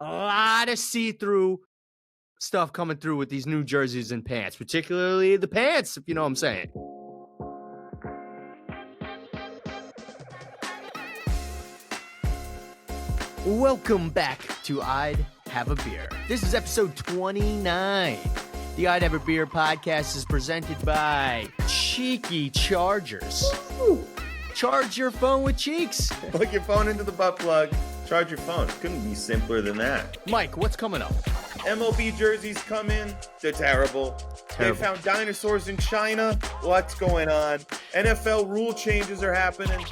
a lot of see-through stuff coming through with these new jerseys and pants, particularly the pants, if you know what I'm saying. Welcome back to I'd Have a Beer. This is episode 29. The I'd Have a Beer podcast is presented by Cheeky Chargers. Woo! Charge your phone with cheeks. Plug your phone into the butt plug. Charge your phone. Couldn't be simpler than that. Mike, what's coming up? MLB jerseys come in. They're terrible. They found dinosaurs in China. What's going on? NFL rule changes are happening.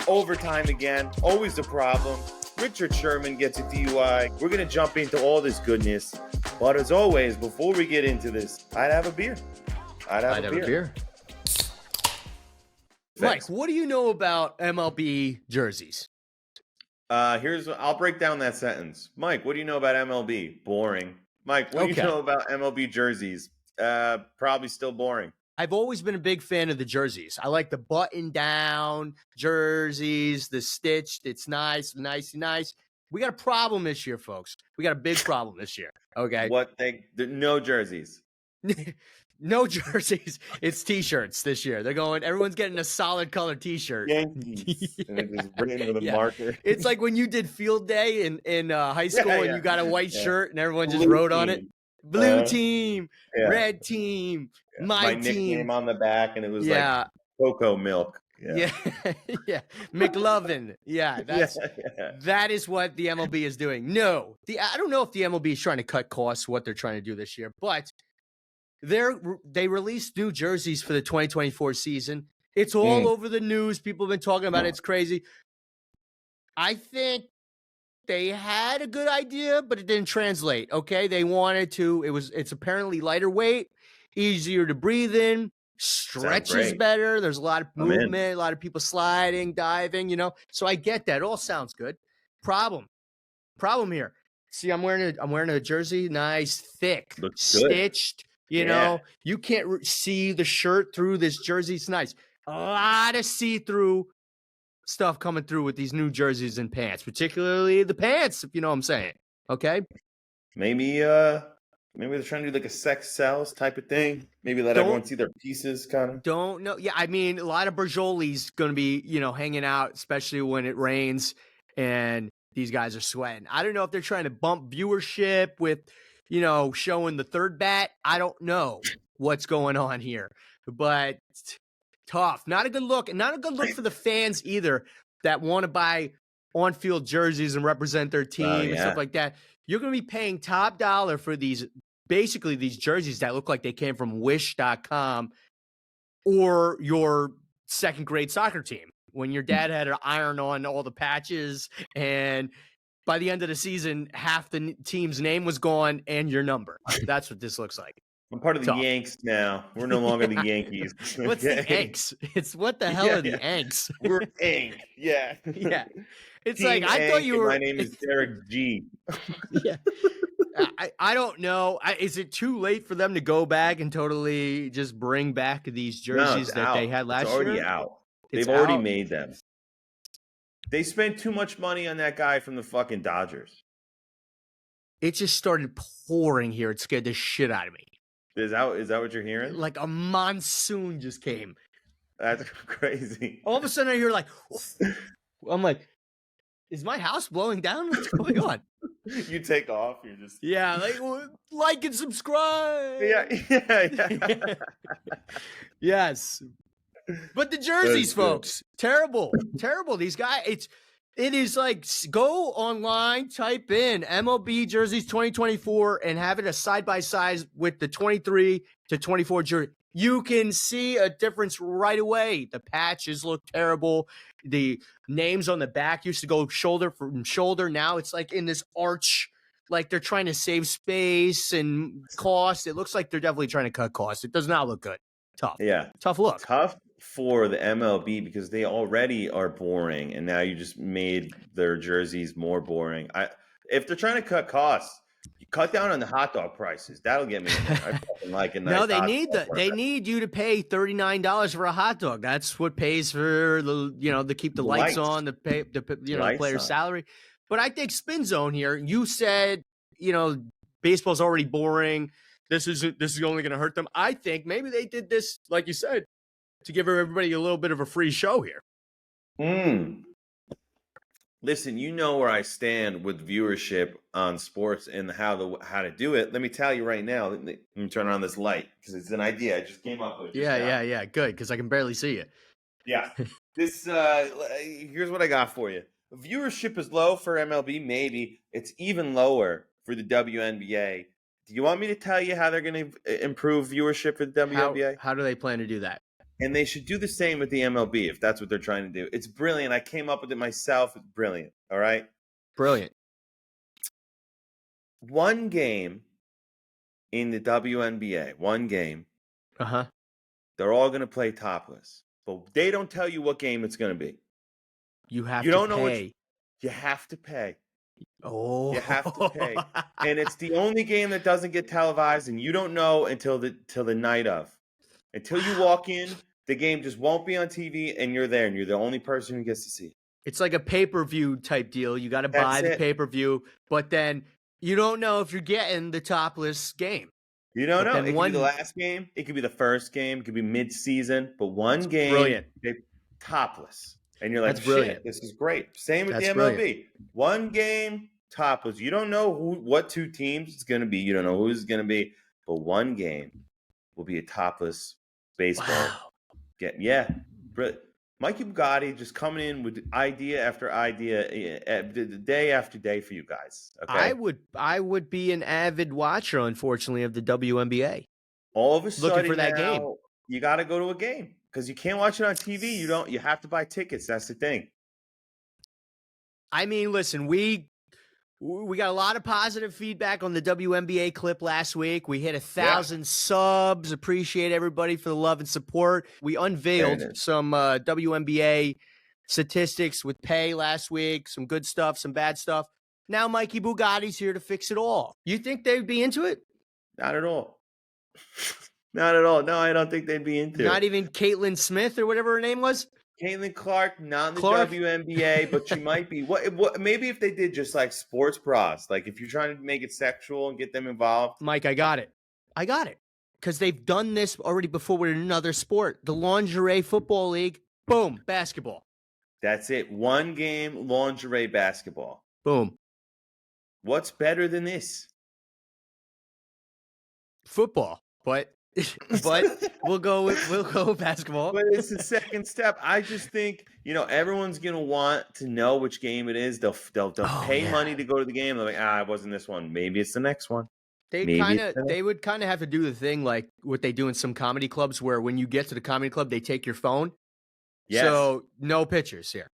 Overtime again. Always a problem. Richard Sherman gets a DUI. We're going to jump into all this goodness. But as always, before we get into this, I'd have a beer. I'd have a beer. Mike, what do you know about MLB jerseys? I'll break down that sentence. Mike, what do you know about MLB? Boring. Mike, what do you know about MLB jerseys? Probably still boring. I've always been a big fan of the jerseys. I like the button-down jerseys, the stitched. It's nice. We got a problem this year, folks. We got a big problem this year, okay? No jerseys. No jerseys. It's T-shirts this year. Everyone's getting a solid color T-shirt. Yankees. And they're just bringing with a marker. It's like when you did field day in high school and you got a white shirt and everyone just wrote on it. Blue team, red team, my team. Nickname on the back, and it was like cocoa milk. Yeah. McLovin. That is what the MLB is doing. No, I don't know if the MLB is trying to cut costs, what they're trying to do this year, but they released new jerseys for the 2024 season. It's all over the news. People have been talking about it. It's crazy. I think they had a good idea, but it didn't translate. Okay. They wanted to, it's apparently lighter weight, easier to breathe in, stretches better. There's a lot of movement, a lot of people sliding, diving, so I get that. It all sounds good. Problem here. See, I'm wearing a jersey, nice, thick, stitched, you can't see the shirt through this jersey. It's nice. A lot of see-through stuff coming through with these new jerseys and pants, particularly the pants, if you know what I'm saying. Okay. Maybe they're trying to do like a sex sells type of thing. Maybe let everyone see their pieces kind of. Don't know. Yeah. I mean, a lot of Berjoli's going to be, hanging out, especially when it rains and these guys are sweating. I don't know if they're trying to bump viewership with, showing the third bat. I don't know what's going on here, but tough. Not a good look. And not a good look for the fans either that want to buy on-field jerseys and represent their team and stuff like that. You're going to be paying top dollar for these jerseys that look like they came from wish.com or your second grade soccer team when your dad had to iron on all the patches, and by the end of the season, half the team's name was gone and your number. That's what this looks like. I'm part of the Yanks now. We're no longer the Yankees. What's the Yanks? It's what the hell are the Yanks? We're Yank. Yeah. It's Team like, I thought you were. My name is Derek G. I don't know. Is it too late for them to go back and totally just bring back these jerseys that they had last year? It's already out. They've already made them. They spent too much money on that guy from the fucking Dodgers. It just started pouring here. It scared the shit out of me. Is that what you're hearing? Like a monsoon just came. That's crazy. All of a sudden I hear like, I'm like, is my house blowing down? What's going on? You take off. You're just like and subscribe. Yeah. Yes. But the jerseys, folks, terrible. These guys, it is like, go online, type in MLB jerseys 2024 and have it a side by side with the 23 to 24 jersey. You can see a difference right away. The patches look terrible. The names on the back used to go shoulder from shoulder. Now it's like in this arch, like they're trying to save space and cost. It looks like they're definitely trying to cut costs. It does not look good. Tough. Yeah. Tough look. Tough for the MLB because they already are boring, and now you just made their jerseys more boring. If they're trying to cut costs, you cut down on the hot dog prices. That'll get me in there. I fucking like a nice No, they need you to pay $39 for a hot dog. That's what pays for the to keep the lights on, the player's salary. But I think Spin Zone here, you said, baseball's already boring. This is only going to hurt them. I think maybe they did this, like you said, to give everybody a little bit of a free show here. Listen, you know where I stand with viewership on sports and how to do it. Let me tell you right now. Let me turn on this light because it's an idea I just came up with. Yeah. Good, because I can barely see you. Yeah. This here's what I got for you. Viewership is low for MLB. Maybe it's even lower for the WNBA. Do you want me to tell you how they're going to improve viewership for the WNBA? How do they plan to do that? And they should do the same with the MLB if that's what they're trying to do. It's brilliant. I came up with it myself. It's brilliant. All right? Brilliant. One game in the WNBA, one game. Uh-huh. They're all going to play topless. But they don't tell you what game it's going to be. You have to pay. Know you have to pay. Oh. You have to pay. And it's the only game that doesn't get televised, and you don't know until the night of. Until you walk in, the game just won't be on TV, and you're there, and you're the only person who gets to see it. It's like a pay-per-view type deal. You got to buy the pay-per-view, but then you don't know if you're getting the topless game. You don't know. It could be the last game. It could be the first game. It could be mid-season. But one game, brilliant. They topless. And you're like, that's brilliant. Shit, this is great. Same with the MLB. Brilliant. One game, topless. You don't know what two teams it's going to be. You don't know who it's going to be. But one game will be a topless baseball. Wow. Mikey Bugatti just coming in with idea after idea, day after day for you guys. Okay? I would be an avid watcher, unfortunately, of the WNBA. All of a sudden, looking for that game. You got to go to a game because you can't watch it on TV. You have to buy tickets. That's the thing. I mean, listen, we got a lot of positive feedback on the WNBA clip last week. We hit 1,000 subs. Appreciate everybody for the love and support. We unveiled some WNBA statistics with pay last week, some good stuff, some bad stuff. Now Mikey Bugatti's here to fix it all. You think they'd be into it? Not at all. Not at all. No, I don't think they'd be into it. Not even Caitlin Smith or whatever her name was? Caitlin Clark, not in the WNBA, but she might be. What? Maybe if they did just like sports bras, like if you're trying to make it sexual and get them involved. Mike, I got it. Because they've done this already before with another sport. The Lingerie Football League, boom, basketball. That's it. One game, lingerie basketball. Boom. What's better than this? Football, but we'll go with basketball. But it's the second step. I just think, everyone's gonna want to know which game it is. They'll pay money to go to the game. They're like, it wasn't this one. Maybe it's the next one. They would kind of have to do the thing like what they do in some comedy clubs, where when you get to the comedy club, they take your phone. Yes. So no pictures here.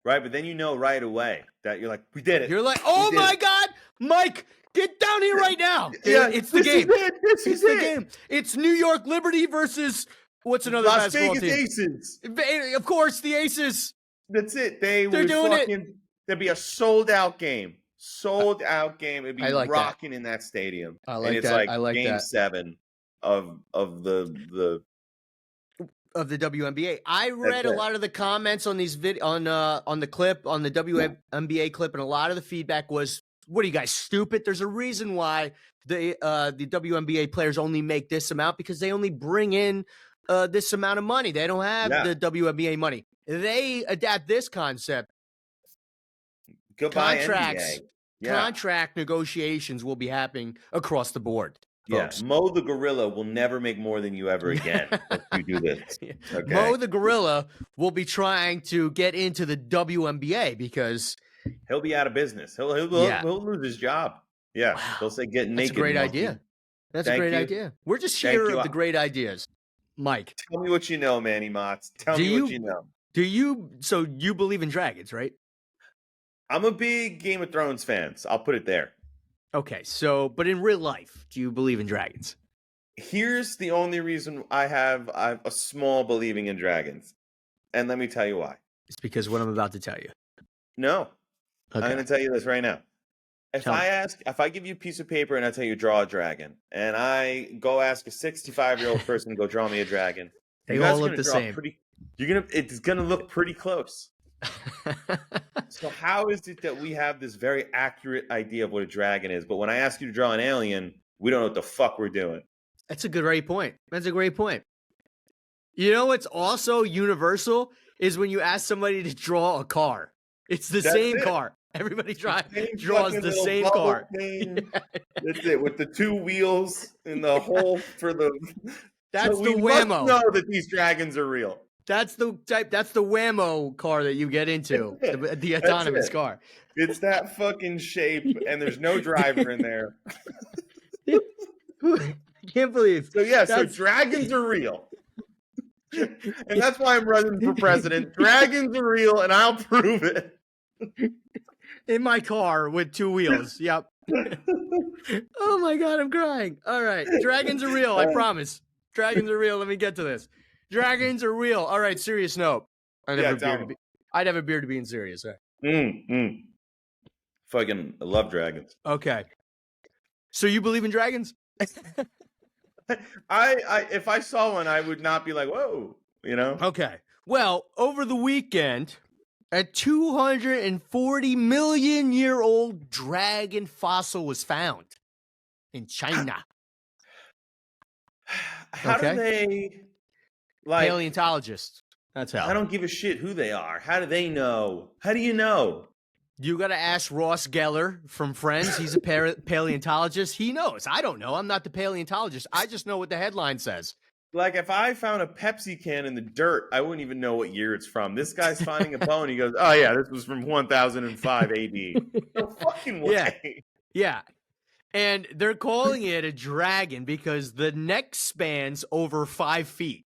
Right, but then right away that you're like, we did it. You're like, oh my God, Mike. Get down here right now. Yeah, it's the game. This is the game. It's New York Liberty versus what's another Las basketball Vegas team? Aces. Of course, the Aces. That's it. They're doing it. There'd be a sold out game. It'd be rocking in that stadium. I like and it's that. like I like game that. 7 of the WNBA. I read a lot of the comments on these on the clip, on the WNBA clip, and a lot of the feedback was, what are you guys, stupid? There's a reason why the WNBA players only make this amount, because they only bring in this amount of money. They don't have the WNBA money. They adapt this concept. Goodbye, contracts, NBA. Contract negotiations will be happening across the board. Folks. Yeah, Mo the Gorilla will never make more than you ever again if you do this. Okay? Mo the Gorilla will be trying to get into the WNBA because he'll be out of business. He'll lose his job. Yeah, wow. They'll say get naked. That's a great idea. That's a great idea. We're just here with the great ideas. Mike, tell me what you know, Manny Mozz. Tell me what you know. So you believe in dragons, right? I'm a big Game of Thrones fan. So I'll put it there. Okay, but in real life, do you believe in dragons? Here's the only reason I have a small believing in dragons. And let me tell you why. It's because what I'm about to tell you. No. Okay. I'm going to tell you this right now. If I give you a piece of paper and I tell you draw a dragon, and I go ask a 65-year-old person to go draw me a dragon, they all look the same. It's going to look pretty close. So how is it that we have this very accurate idea of what a dragon is, but when I ask you to draw an alien, we don't know what the fuck we're doing? That's a great point. That's a great point. You know what's also universal is when you ask somebody to draw a car. It's the same car. Everybody draws the same car. That's it, with the two wheels and the hole for the. That's so the we whammo. Must know that these dragons are real. That's the type. That's the whammo car that you get into. The autonomous car. It's that fucking shape, and there's no driver in there. I can't believe. So yeah, so dragons are real. And that's why I'm running for president. Dragons are real, and I'll prove it. In my car with two wheels. Yep. Oh my God, I'm crying. All right. Dragons are real. I promise. Dragons are real. Let me get to this. Dragons are real. All right. Serious note. I'd have a beer to being serious. All right. Fucking love dragons. Okay. So you believe in dragons? If I saw one, I would not be like, whoa, you know? Okay. Well, over the weekend, a 240 million year old dragon fossil was found in China. How do they, like, paleontologists? That's how. I don't give a shit who they are. How do they know? How do you know? You got to ask Ross Geller from Friends. He's a paleontologist. He knows. I don't know. I'm not the paleontologist. I just know what the headline says. Like, if I found a Pepsi can in the dirt, I wouldn't even know what year it's from. This guy's finding a bone. He goes, oh, yeah, this was from 1005 AD. No fucking way. Yeah. And they're calling it a dragon because the neck spans over 5 feet.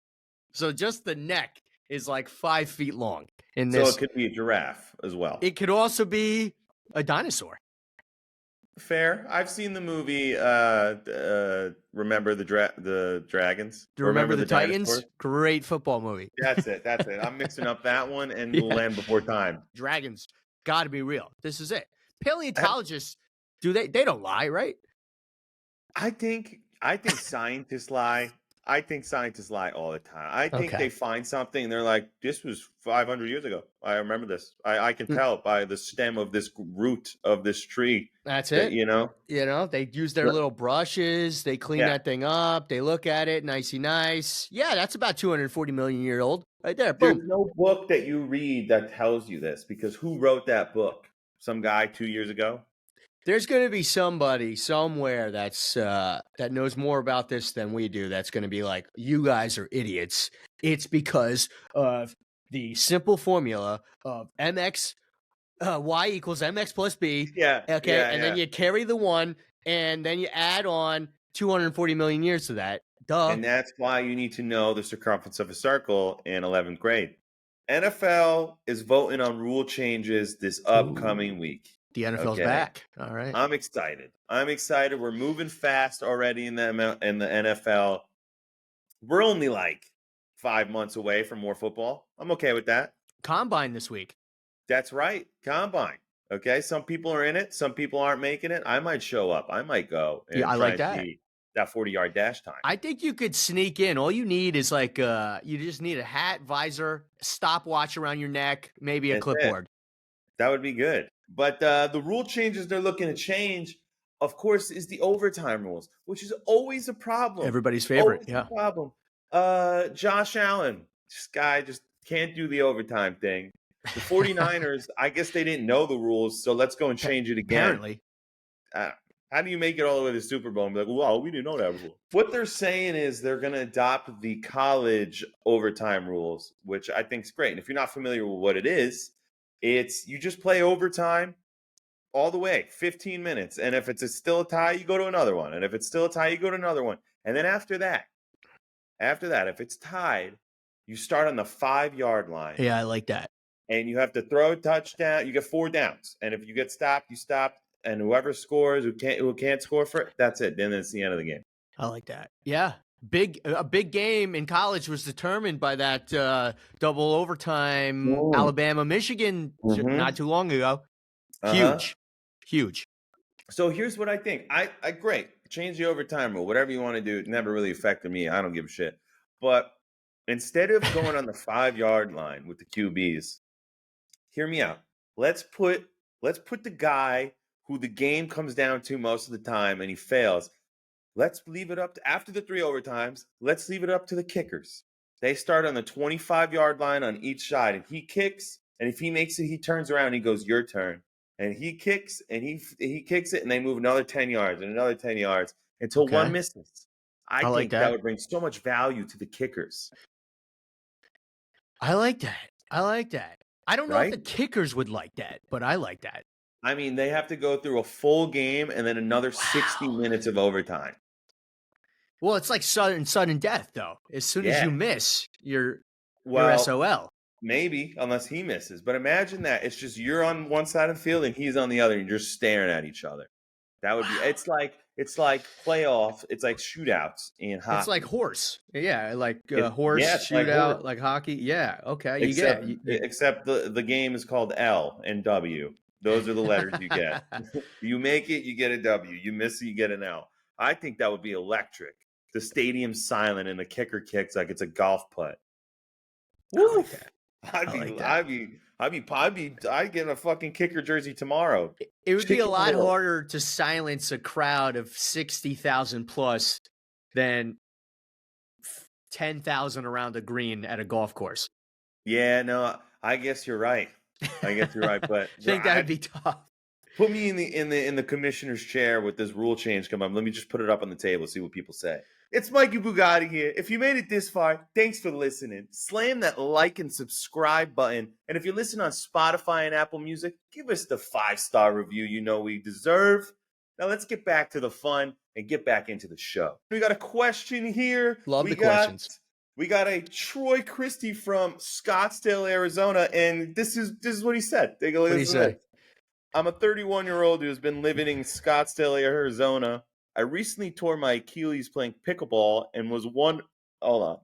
So just the neck is like 5 feet long. So it could be a giraffe as well. It could also be a dinosaur. Fair. I've seen the movie Remember the Dragons. Remember the Titans? Dinosaurs? Great football movie. That's it. I'm mixing up that one and The Land Before Time. Dragons got to be real. This is it. Paleontologists, they don't lie, right? I think scientists lie. I think scientists lie all the time. I think they find something and they're like, this was 500 years ago. I remember this. I can tell by the stem of this root of this tree. That's it. You know, they use their little brushes. They clean that thing up. They look at it, nicey nice. Yeah, that's about 240 million year old right there. Boom. There's no book that you read that tells you this, because who wrote that book? Some guy 2 years ago? There's going to be somebody somewhere that's that knows more about this than we do. That's going to be like, you guys are idiots. It's because of the simple formula of y equals mx plus b. Yeah. Okay. And then you carry the one, and then you add on 240 million years to that. Duh. And that's why you need to know the circumference of a circle in 11th grade. NFL is voting on rule changes this upcoming week. The NFL's back. All right. I'm excited. We're moving fast already in the NFL. We're only like 5 months away from more football. I'm okay with that. Combine this week. That's right. Combine. Okay. Some people are in it. Some people aren't making it. I might show up. I might go. And I like that. That 40-yard dash time. I think you could sneak in. All you need is like you just need a hat, visor, stopwatch around your neck, maybe a clipboard. That would be good. But the rule changes they're looking to change, of course, is the overtime rules, which is always a problem. Everybody's favorite. Always a problem. Josh Allen, this guy just can't do the overtime thing. The 49ers, I guess they didn't know the rules, so let's go and change it again. Apparently. How do you make it all the way to the Super Bowl and be like, well, we didn't know that rule? What they're saying is they're going to adopt the college overtime rules, which I think is great. And if you're not familiar with what it is, it's you just play overtime all the way, 15 minutes. And if it's still a tie, you go to another one. And if it's still a tie, you go to another one. And then after that, if it's tied, you start on the 5-yard line. Yeah, I like that. And you have to throw a touchdown. You get 4 downs. And if you get stopped, you stop. And whoever scores, who can't score for it, that's it. Then it's the end of the game. I like that. Yeah. A big game in college was determined by that double overtime Alabama-Michigan not too long ago. Huge. So here's what I think. I great. Change the overtime rule. Whatever you want to do. It never really affected me. I don't give a shit. But instead of going on the 5-yard line with the QBs, hear me out. Let's put the guy who the game comes down to most of the time and he fails. Let's leave it up to, after the 3 overtimes, let's leave it up to the kickers. They start on the 25-yard line on each side, and he kicks, and if he makes it, he turns around and he goes, your turn. And he kicks, and he kicks it, and they move another 10 yards and another 10 yards until one misses. I think that would bring so much value to the kickers. I like that. I don't know if the kickers would like that, but I like that. I mean, they have to go through a full game and then another 60 minutes of overtime. Well, it's like sudden death, though. As soon as you miss, you're SOL. Maybe, unless he misses. But imagine that. It's just you're on one side of the field and he's on the other, and you're staring at each other. That would be. It's like playoff. It's like shootouts in hockey. It's like horse. Yeah, like horse shootout, like hockey. Yeah, okay. Except the game is called L and W. Those are the letters you get. You make it, you get a W. You miss it, you get an L. I think that would be electric. The stadium's silent and the kicker kicks like it's a golf putt. Woo! I'd get a fucking kicker jersey tomorrow. It would be a lot harder to silence a crowd of 60,000 plus than 10,000 around a green at a golf course. Yeah, no, I guess you're right. But I think that'd be tough. Put me in the commissioner's chair with this rule change come up. Let me just put it up on the table, see what people say. It's Mikey Bugatti here. If you made it this far, thanks for listening. Slam that like and subscribe button. And if you're listening on Spotify and Apple Music, give us the 5-star review you know we deserve. Now let's get back to the fun and get back into the show. We got a question here. Love the questions. We got a Troy Christie from Scottsdale, Arizona, and this is what he said. Take a look at this. I'm a 31-year-old who has been living in Scottsdale, Arizona. I recently tore my Achilles playing pickleball and was Hold on.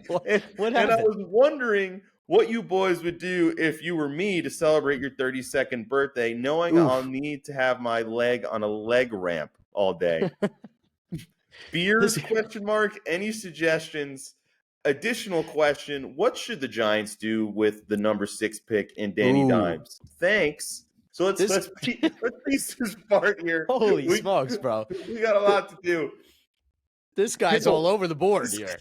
What happened? And I was wondering what you boys would do if you were me to celebrate your 32nd birthday, knowing I'll need to have my leg on a leg ramp all day. Beers, ? Any suggestions? Additional question, what should the Giants do with the number 6 pick in Danny Dimes? Thanks. So let's piece this part here. Holy smokes, bro. We got a lot to do. This guy's all over the board here.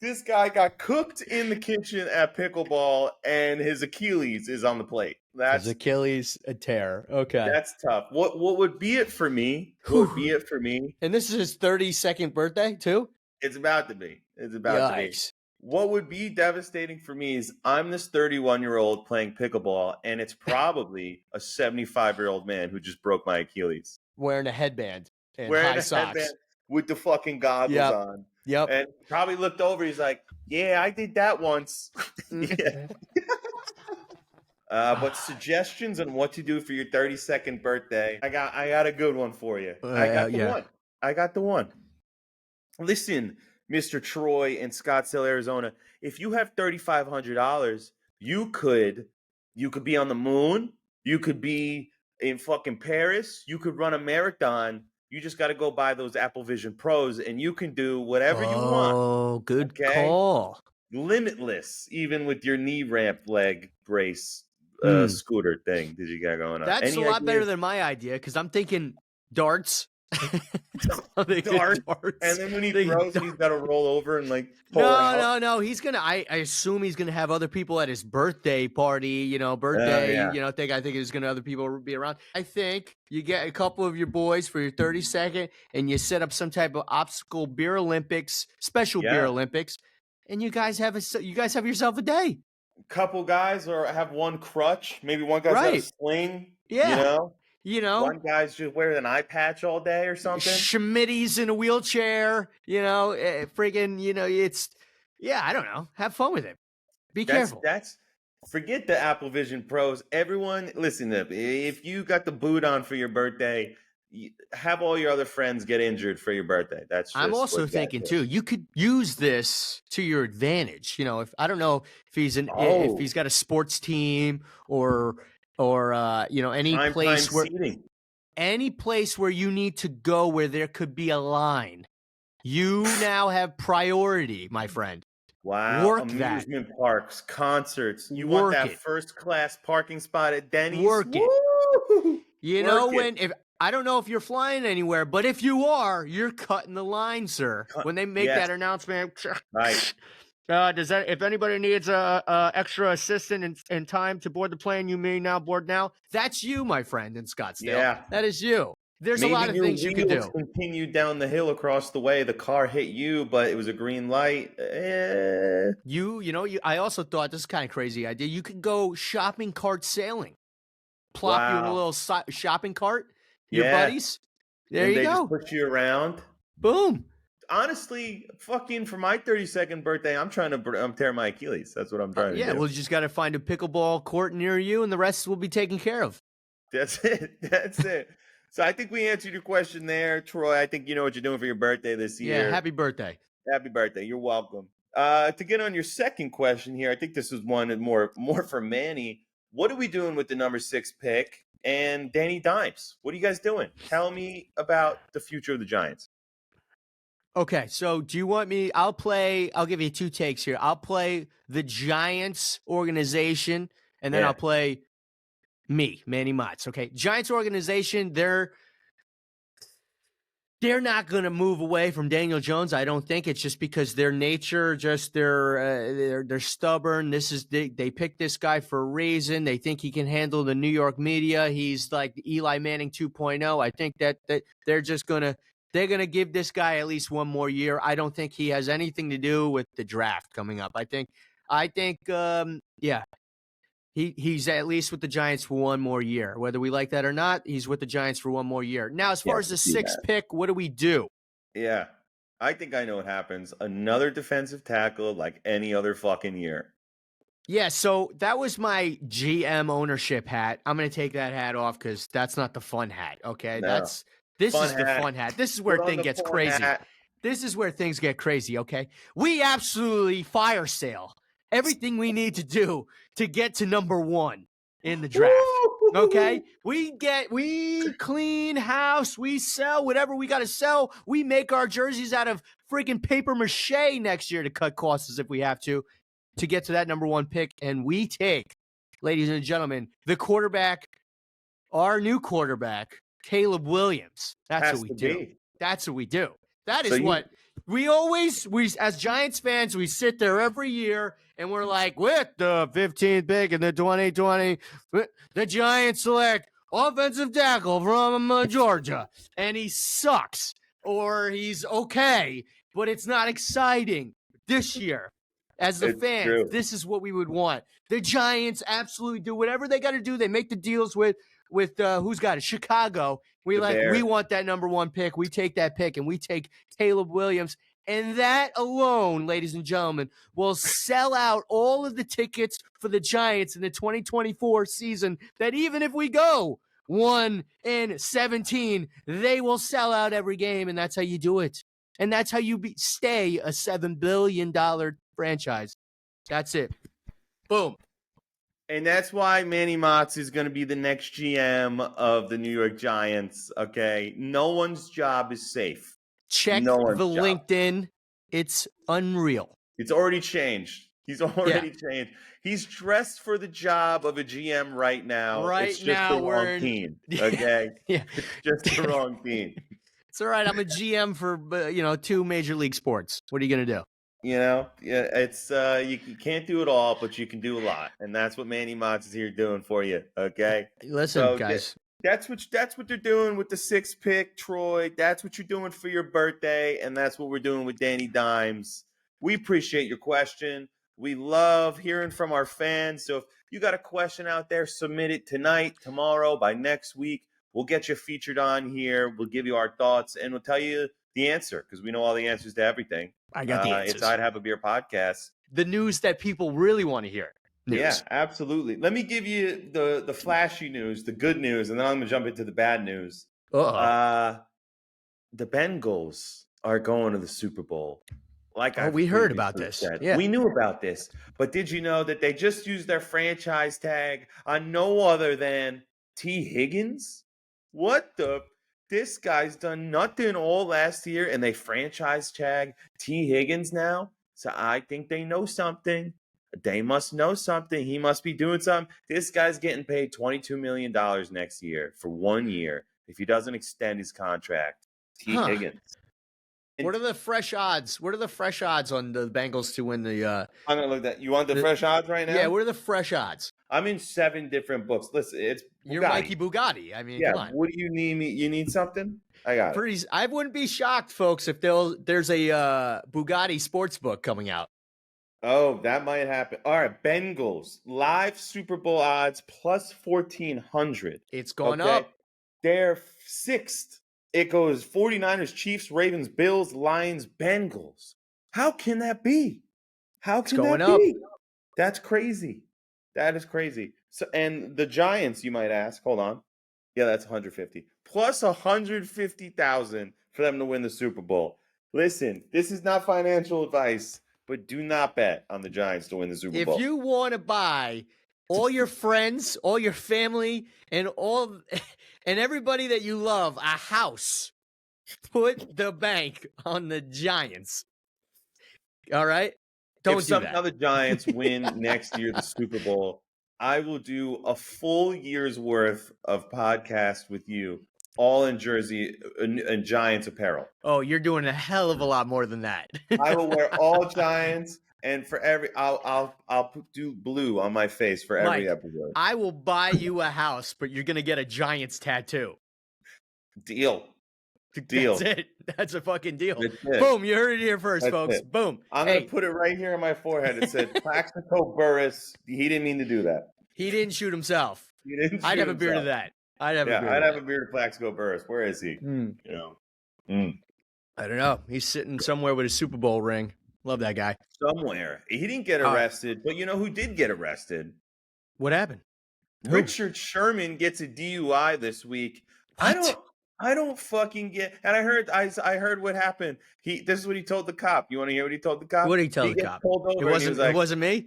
This guy got cooked in the kitchen at pickleball, and his Achilles is on the plate. His Achilles a tear. Okay. That's tough. What would be it for me? And this is his 32nd birthday, too? It's about to be. To be. What would be devastating for me is I'm this 31-year-old playing pickleball, and it's probably a 75-year-old man who just broke my Achilles. Wearing a headband and high socks. Headband with the fucking goggles on. Yep. And probably looked over. He's like, yeah, I did that once. But suggestions on what to do for your 32nd birthday. I got a good one for you. I got the one. Listen, Mr. Troy in Scottsdale, Arizona, if you have $3,500, you could be on the moon. You could be in fucking Paris. You could run a marathon. You just got to go buy those Apple Vision Pros, and you can do whatever you want. Oh, good call. Limitless, even with your knee ramp leg brace scooter thing that you got going on. That's a lot better than my idea, because I'm thinking darts. Darts. And then when he throws, he's got to roll over and like pull out. No. He's gonna. I assume he's gonna have other people at his birthday party. I think he's gonna other people be around. I think you get a couple of your boys for your 32nd, and you set up some type of obstacle beer Olympics, beer Olympics, and you guys have yourself a day. Couple guys, or have one crutch. Maybe one guy's got a sling. Yeah. One guy's just wearing an eye patch all day or something. Schmitty's in a wheelchair, it's, I don't know. Have fun with it. Be careful. Forget the Apple Vision Pros. Everyone, listen up. If you got the boot on for your birthday, have all your other friends get injured for your birthday. I'm also thinking too, you could use this to your advantage. If I don't know if he's got a sports team or any place where you need to go where there could be a line, you now have priority, my friend. Wow. Work that. Amusement parks, concerts. You want Work that it. first class parking spot at Denny's? Work it. Woo! You know, Work it. if I don't know if you're flying anywhere, but if you are, you're cutting the line, sir. When they make Yes. that announcement, Right. does that? If anybody needs a extra assistant in time to board the plane, you may now board now. That's you, my friend, in Scottsdale. Yeah. That is you. There's Maybe a lot of your things you could wheels do. continued down the hill across the way. The car hit you, but it was a green light. I also thought this is kind of crazy idea. You could go shopping cart sailing. Plop you in a little shopping cart. Your buddies. There and you they go. just push you around. Boom. Honestly, fucking for my 32nd birthday, I'm tear my Achilles. That's what I'm trying to do. Yeah, well, you just got to find a pickleball court near you, and the rest will be taken care of. That's it. That's it. So I think we answered your question there, Troy. I think you know what you're doing for your birthday this year. Yeah, happy birthday. Happy birthday. You're welcome. To get on your second question here, I think this is one more for Manny. What are we doing with the number 6 pick and Danny Dimes? What are you guys doing? Tell me about the future of the Giants. Okay, so do you want me? I'll give you 2 takes here. I'll play the Giants organization, and then I'll play me, Manny Mozz. Okay, Giants organization, they're not going to move away from Daniel Jones. I don't think it's just because their nature, just they're stubborn. They picked this guy for a reason. They think he can handle the New York media. He's like Eli Manning 2.0. I think that they're just gonna give this guy at least one more year. I don't think he has anything to do with the draft coming up. I think He's at least with the Giants for one more year. Whether we like that or not, he's with the Giants for one more year. Now, as far as the 6th pick, what do we do? Yeah, I think I know what happens. Another defensive tackle like any other fucking year. Yeah, so that was my GM ownership hat. I'm going to take that hat off because that's not the fun hat, okay? No. This is the fun hat. This is where things gets crazy. This is where things get crazy, okay? We absolutely fire sale everything we need to do to get to number 1 in the draft. Okay? We clean house, we sell whatever we got to sell. We make our jerseys out of freaking paper mache next year to cut costs if we have to get to that number 1 pick. And we take, ladies and gentlemen, the quarterback, our new quarterback, Caleb Williams. That's what we do. That's what we do. That is what we as Giants fans, we sit there every year and we're like, with the 15th pick in the 2020, the Giants select offensive tackle from Georgia. And he sucks or he's okay, but it's not exciting this year. As the fans, this is what we would want. The Giants absolutely do whatever they got to do. They make the deals with who's got it? Chicago. We want that number 1 pick. We take that pick and we take Caleb Williams. And that alone, ladies and gentlemen, will sell out all of the tickets for the Giants in the 2024 season. That even if we go 1-17, they will sell out every game. And that's how you do it. And that's how you stay a $7 billion franchise. That's it. Boom. And that's why Manny Mozz is going to be the next GM of the New York Giants, okay? No one's job is safe. Check the LinkedIn. It's unreal. It's already changed. He's already changed. He's dressed for the job of a GM right now. It's just the wrong team, okay? Yeah. It's just the wrong team. It's all right. I'm a GM for, 2 major league sports. What are you going to do? It's you can't do it all, but you can do a lot, and that's what Manny Mozz is here doing for you. Okay, listen, guys, that's what they're doing with the 6th pick, Troy. That's what you're doing for your birthday, and that's what we're doing with Danny Dimes. We appreciate your question. We love hearing from our fans. So if you got a question out there, submit it tonight, tomorrow, by next week. We'll get you featured on here. We'll give you our thoughts, and we'll tell you the answer because we know all the answers to everything. I got the answers. It's I'd Have a Beer podcast. The news that people really want to hear. Yeah, absolutely. Let me give you the flashy news, the good news, and then I'm going to jump into the bad news. The Bengals are going to the Super Bowl. We heard about this. Yeah. We knew about this. But did you know that they just used their franchise tag on no other than T. Higgins? What the? This guy's done nothing all last year, and they franchise tag T. Higgins now. So I think they know something. They must know something. He must be doing something. This guy's getting paid $22 million next year for 1 year if he doesn't extend his contract. T. Higgins. What are the fresh odds? What are the fresh odds on the Bengals to win the I'm gonna look that. You want the fresh odds right now? Yeah, what are the fresh odds? I'm in 7 different books. Listen, it's Bugatti. You're Mikey Bugatti. I mean, yeah. come on. What do you need me? You need something? I got it. I wouldn't be shocked, folks, if there's a Bugatti sports book coming out. Oh, that might happen. All right, Bengals live Super Bowl odds plus 1,400. It's gone up. They're 6th. It goes 49ers, Chiefs, Ravens, Bills, Lions, Bengals. How can that be? How can that be? That's crazy. That is crazy. So, and the Giants, you might ask, hold on. Yeah, that's 150. Plus 150,000 for them to win the Super Bowl. Listen, this is not financial advice, but do not bet on the Giants to win the Super Bowl. If you want to buy all your friends, all your family, and everybody that you love a house, put the bank on the Giants. All right? Don't do that. If somehow the Giants win next year the Super Bowl, I will do a full year's worth of podcast with you, all in jersey and Giants apparel. Oh, you're doing a hell of a lot more than that. I will wear all Giants, and for every I'll do blue on my face for every episode. I will buy you a house, but you're gonna get a Giants tattoo. Deal. That's it. That's a fucking deal. Boom. You heard it here first, folks. Boom. I'm going to put it right here on my forehead. It said Plaxico Burress. He didn't mean to do that. He didn't shoot himself. I'd have a beard of that. I'd have a beard of Plaxico Burress. Where is he? I don't know. He's sitting somewhere with a Super Bowl ring. Love that guy. Somewhere. He didn't get arrested, but you know who did get arrested? What happened? Richard Sherman gets a DUI this week. What? I don't fucking get. And I heard what happened. This is what he told the cop. You want to hear what he told the cop? What did he tell the cop? It wasn't me.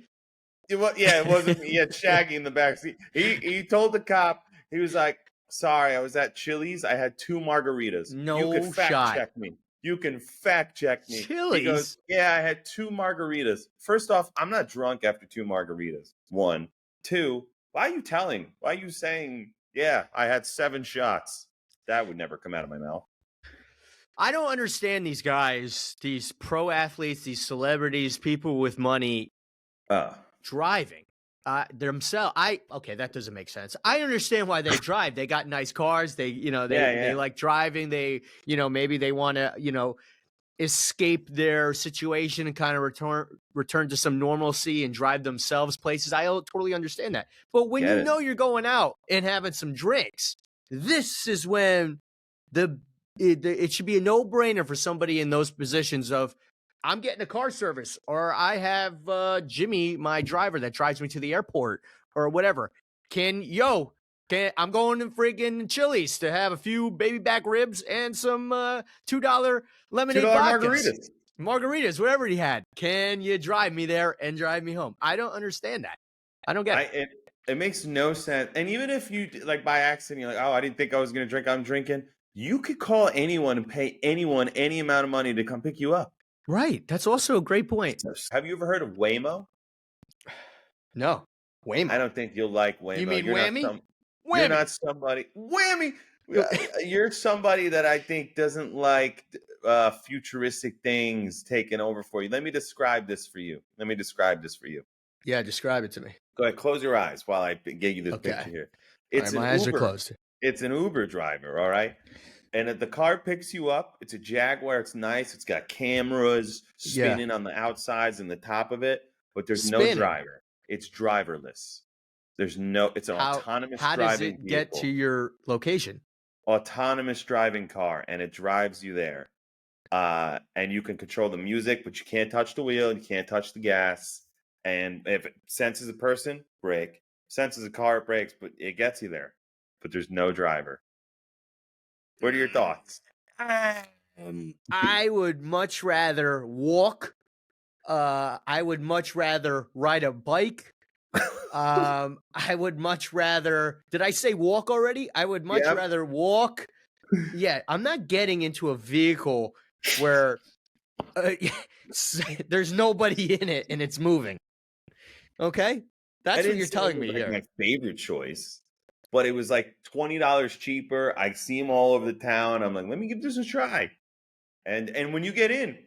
It wasn't me. He had Shaggy in the backseat. He told the cop. He was like, "Sorry, I was at Chili's. I had 2 margaritas. You can fact check me. You can fact check me." Chili's. He goes, "Yeah, I had 2 margaritas. First off, I'm not drunk after 2 margaritas. 1, 2. Why are you telling? Why are you saying? Yeah, I had 7 shots." That would never come out of my mouth. I don't understand these guys, these pro athletes, these celebrities, people with money driving themselves. Okay, that doesn't make sense. I understand why they drive. They got nice cars. They like driving. They, maybe they want to, escape their situation and kind of return to some normalcy and drive themselves places. I totally understand that. But when you're going out and having some drinks, this is when it should be a no-brainer for somebody in those positions of, I'm getting a car service, or I have Jimmy, my driver, that drives me to the airport, or whatever. I'm going to friggin' Chili's to have a few baby back ribs and some $2 lemonade vodkas. Margaritas, whatever he had. Can you drive me there and drive me home? I don't understand that. I don't get it. It makes no sense. And even if you, like, by accident, you're like, oh, I didn't think I was going to drink. I'm drinking. You could call anyone and pay anyone any amount of money to come pick you up. Right. That's also a great point. Have you ever heard of Waymo? No. Waymo. I don't think you'll like Waymo. You mean Whammy? Whammy. You're not somebody. Whammy. You're somebody that I think doesn't like futuristic things taking over for you. Let me describe this for you. Yeah, describe it to me. Go ahead, close your eyes while I get you this picture here. My eyes are closed. It's an Uber driver, all right? And the car picks you up. It's a Jaguar. It's nice. It's got cameras spinning on the outsides and the top of it, but there's no driver. It's driverless. It's an autonomous driving vehicle. How does it get to your location? Autonomous driving car, and it drives you there. And you can control the music, but you can't touch the wheel. You can't touch the gas. And if it senses a person, brake. Senses a car, it brakes, but it gets you there. But there's no driver. What are your thoughts? I would much rather walk. I would much rather ride a bike. I would much rather. Did I say walk already? I would much rather walk. Yeah, I'm not getting into a vehicle where There's nobody in it, and it's moving. Okay, that's what you're telling me here. My favorite choice, but it was like $20 cheaper. I see them all over the town. I'm like, let me give this a try. And when you get in,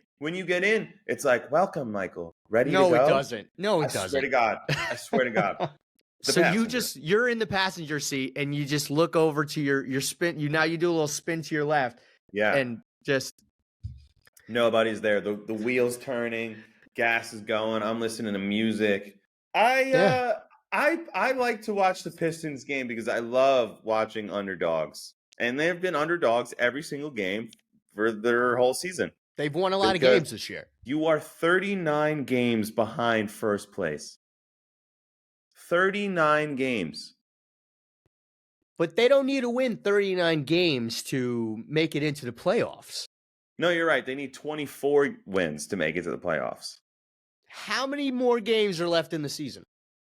it's like, welcome, Michael. Ready to go? No, it doesn't. No, it doesn't. I swear to God. So you're in the passenger seat and you just look over to your spin. You do a little spin to your left. Yeah. And just nobody's there. The wheels turning, gas is going. I'm listening to music. I like to watch the Pistons game because I love watching underdogs. And they've been underdogs every single game for their whole season. They've won a lot of games this year. You are 39 games behind first place. 39 games. But they don't need to win 39 games to make it into the playoffs. No, you're right. They need 24 wins to make it to the playoffs. How many more games are left in the season?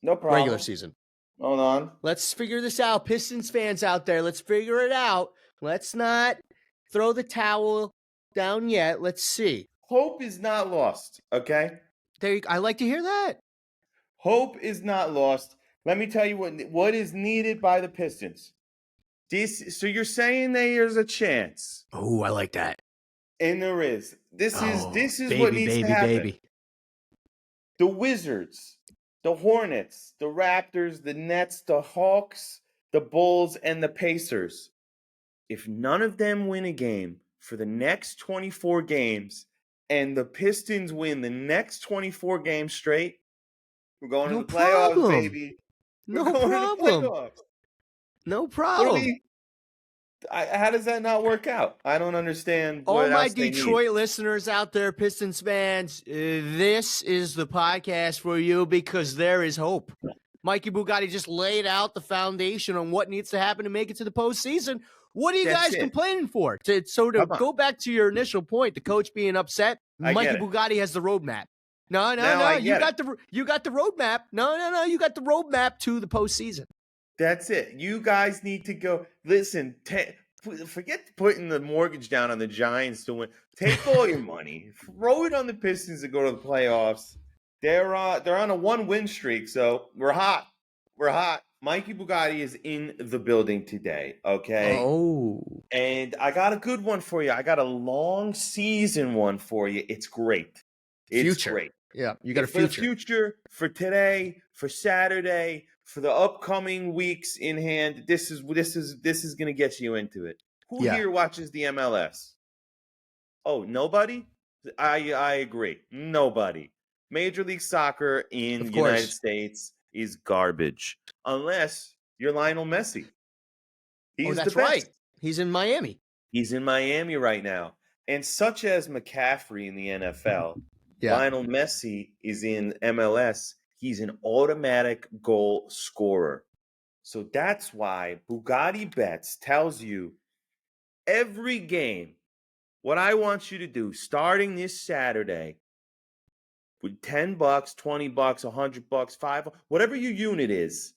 No problem. Regular season. Hold on. Let's figure this out. Pistons fans out there, let's figure it out. Let's not throw the towel down yet. Let's see. Hope is not lost, okay? I like to hear that. Hope is not lost. Let me tell you what is needed by the Pistons. So you're saying there's a chance. Oh, I like that. And there is. This is what needs to happen. The Wizards, the Hornets, the Raptors, the Nets, the Hawks, the Bulls, and the Pacers. If none of them win a game for the next 24 games and the Pistons win the next 24 games straight, we're going to the playoffs, baby. No problem. No problem. How does that not work out? I don't understand. All my Detroit listeners out there, Pistons fans, this is the podcast for you because there is hope. Mikey Bugatti just laid out the foundation on what needs to happen to make it to the postseason. What are you guys complaining for? So to go back to your initial point, the coach being upset, Mikey Bugatti has the roadmap. No, you got the roadmap. No, you got the roadmap to the postseason. That's it. You guys need to go. Listen, forget putting the mortgage down on the Giants to win. Take all your money, throw it on the Pistons to go to the playoffs. They're on a 1-win streak, so we're hot. We're hot. Mikey Bugatti is in the building today, okay? Oh. And I got a good one for you. I got a long season one for you. It's great. It's great. Yeah, you got a future. For the future, for today, for Saturday, for the upcoming weeks in hand. This is going to get you into it. Who here watches the MLS? Oh, nobody? I agree. Nobody. Major League Soccer in the United States is garbage. Unless you're Lionel Messi. He's the best. Right. He's in Miami. He's in Miami right now. And such as McCaffrey in the NFL, Lionel Messi is in MLS. He's an automatic goal scorer. So that's why Bugatti Bets tells you every game what I want you to do starting this Saturday with $10, $20, $100, $5, whatever your unit is.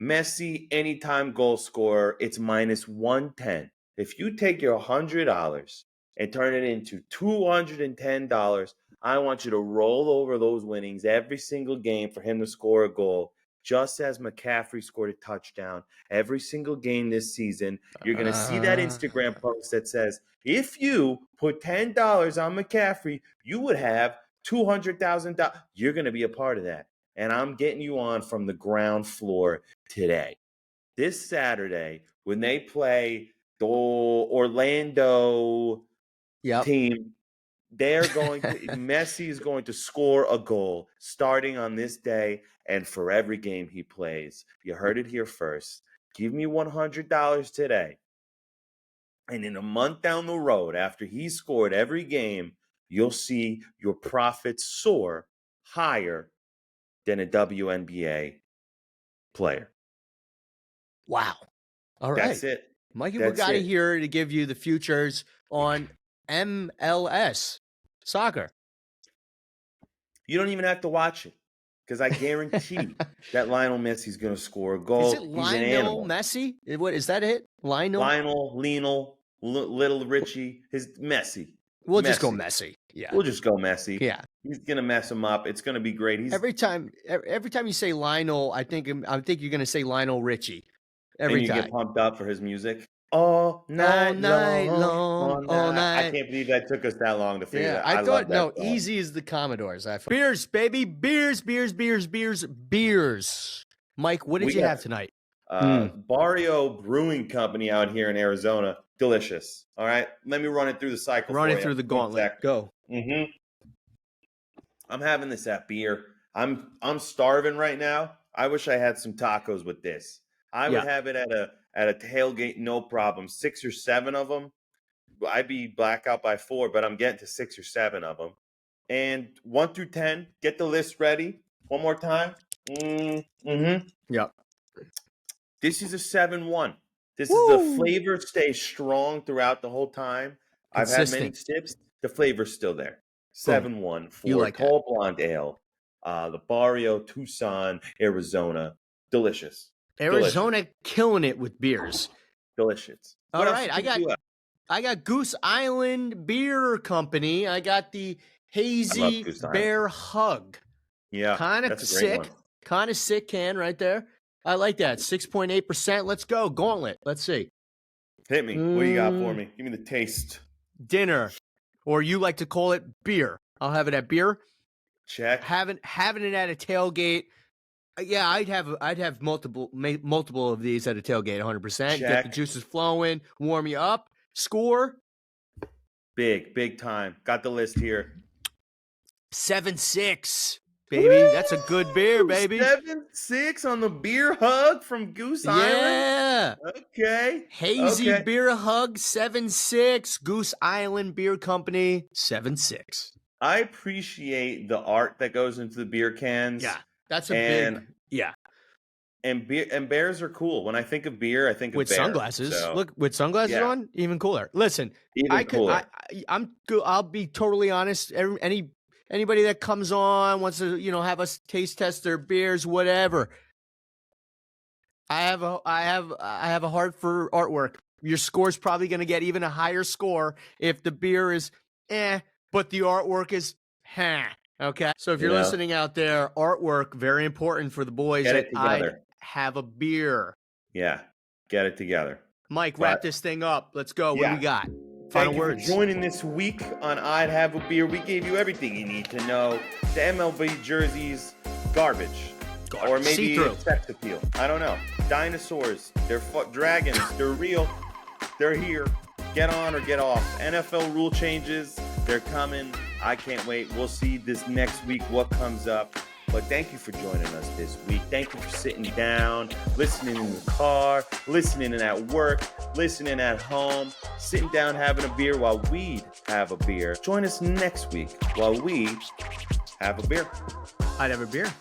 Messi, anytime goal scorer, it's minus 110. If you take your $100 and turn it into $210, I want you to roll over those winnings every single game for him to score a goal, just as McCaffrey scored a touchdown every single game this season. You're going to see that Instagram post that says, if you put $10 on McCaffrey, you would have $200,000. You're going to be a part of that. And I'm getting you on from the ground floor today. This Saturday, when they play the Orlando team, they're going to Messi is going to score a goal starting on this day and for every game he plays. You heard it here first. Give me $100 today. And in a month down the road, after he scored every game, you'll see your profits soar higher than a WNBA player. Wow. All right. That's it. Mikey Bugatti here to give you the futures on MLS soccer. You don't even have to watch it because I guarantee that Lionel Messi is going to score a goal. Is it Lionel Messi? What is that? It Lionel, Little Richie, his Messi. We'll just go Messi. Yeah. We'll just go Messi. Yeah. He's gonna mess him up. It's gonna be great. Every time you say Lionel, I think you're gonna say Lionel Richie. Every time. Get pumped up for his music. All night long. I can't believe that took us that long to figure that. I thought easy as the Commodores. Beers, baby, beers. Mike, what did you have tonight? Barrio Brewing Company out here in Arizona. Delicious. All right, let me run it through the cycle. Run it through the gauntlet. Go. I'm having this at beer. I'm starving right now. I wish I had some tacos with this. I would have it at a tailgate, no problem. 6 or 7 of them. I'd be blackout by 4, but I'm getting to 6 or 7 of them. And 1 through 10, get the list ready. One more time. Yep. This is a 7-1. This is the flavor stays strong throughout the whole time. Consistent. I've had many sips. The flavor's still there. 7-1 for Tall Blonde Ale. The Barrio Tucson, Arizona. Delicious. Arizona killing it with beers. Delicious. All right, I got Goose Island Beer Company. I got the Hazy Bear Hug. Yeah, kind of sick. Kind of sick can right there. I like that. 6.8%. Let's go. Gauntlet. Let's see. Hit me. What do you got for me? Give me the taste. Dinner. Or you like to call it beer. I'll have it at beer. Check. Having it at a tailgate. Yeah, I'd have multiple of these at a tailgate, 100%. Check. Get the juices flowing, warm you up. Score. Big time. Got the list here. 7-6. Baby, that's a good beer, baby. 7-6 on the beer hug from Goose Island. Yeah. Okay. Hazy Beer Hug, 7-6. Goose Island Beer Company, 7-6. I appreciate the art that goes into the beer cans. Yeah, that's a big. Yeah. And bears are cool. When I think of beer, I think of with bear, sunglasses. So. Look, with sunglasses on, even cooler. Listen, cooler. I'll be totally honest. Anybody that comes on wants to, have us taste test their beers, whatever. I have a heart for artwork. Your score's probably going to get even a higher score if the beer is but the artwork is okay. So if you're listening out there, artwork very important for the boys. Get it together. Have a beer. Yeah, get it together. Mike, wrap this thing up. Let's go. What do we got? Final words. For joining this week on I'd Have a Beer. We gave you everything you need to know. The MLB jerseys, garbage. Or maybe sex appeal. I don't know. Dinosaurs, they're dragons, they're real. They're here. Get on or get off. NFL rule changes, they're coming. I can't wait. We'll see this next week what comes up. But thank you for joining us this week. Thank you for sitting down, listening in the car, listening at work, listening at home, sitting down having a beer while we have a beer. Join us next week while we have a beer. I'd have a beer.